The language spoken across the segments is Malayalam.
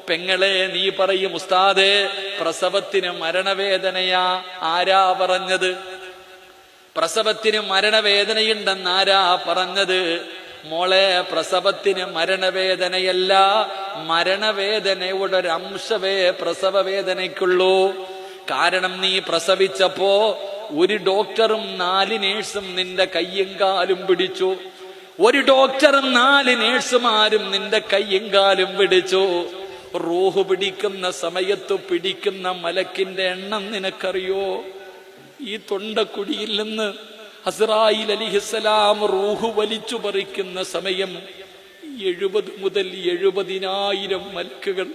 പെങ്ങളെ നീ പറയും ഉസ്താദേ പ്രസവത്തിന് മരണവേദനയാ. ആരാ പറഞ്ഞത്? പ്രസവത്തിന് മരണവേദനയുണ്ടെന്ന് ആരാ പറഞ്ഞത്? മോളെ, പ്രസവത്തിന് മരണവേദനയല്ല, മരണവേദനയുടെ ഒരംശമേ പ്രസവ വേദനയ്ക്കുള്ളൂ. കാരണം നീ പ്രസവിച്ചപ്പോ ഒരു ഡോക്ടറും 4 നേഴ്സും നിന്റെ കയ്യും കാലും പിടിച്ചു. ഒരു ഡോക്ടറും 4 നേഴ്സുമാരും നിന്റെ കയ്യും കാലും പിടിച്ചു. റൂഹ് പിടിക്കുന്ന സമയത്ത് പിടിക്കുന്ന മലക്കിന്റെ എണ്ണം നിനക്കറിയോ? ഈ തൊണ്ടക്കുടിയിൽ നിന്ന് അസ്റായീൽ അലൈഹിസ്സലാം റൂഹ് വലിച്ചു പറിക്കുന്ന സമയം 70 മുതൽ 70,000 മലക്കുകൾ.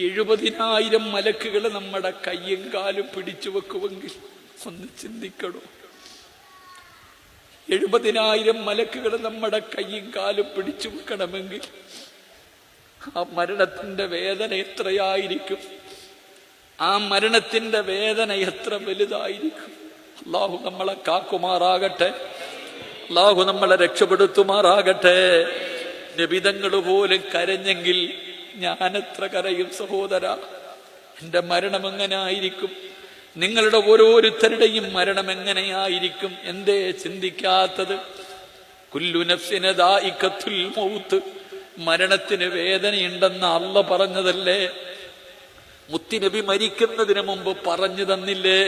70,000 മലക്കുകൾ നമ്മുടെ കയ്യും കാലും പിടിച്ചു വെക്കുമെങ്കിൽ ഒന്ന് ചിന്തിക്കണോ? 70,000 മലക്കുകൾ നമ്മുടെ കയ്യും കാലും പിടിച്ചു വെക്കണമെങ്കിൽ ആ മരണത്തിന്റെ വേദന എത്രയായിരിക്കും? ആ മരണത്തിന്റെ വേദന എത്ര വലുതായിരിക്കും? അല്ലാഹു നമ്മളെ കാക്കുമാറാകട്ടെ, അല്ലാഹു നമ്മളെ രക്ഷപ്പെടുത്തുമാറാകട്ടെ. നബിതങ്ങൾ പോലും കരഞ്ഞെങ്കിൽ ഞാൻ എത്ര കരയും സഹോദര. എന്റെ മരണം എങ്ങനെ ആയിരിക്കും? നിങ്ങളുടെ ഓരോരുത്തരുടെയും മരണം എങ്ങനെയായിരിക്കും? എന്തേ ചിന്തിക്കാത്തത്? കുല്ലു നഫ്സിൻ ദാഇഖത്തുൽ മൗത്ത്. മരണത്തിന് വേദനയുണ്ടെന്ന് അല്ലാഹു പറഞ്ഞതല്ലേ? മുത്തുനബി മരിക്കുന്നതിന് മുമ്പ് പറഞ്ഞു തന്നില്ലേ?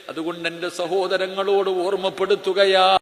അതുകൊണ്ട് എന്റെ സഹോദരങ്ങളോട് ഓർമ്മപ്പെടുത്തുകയാ,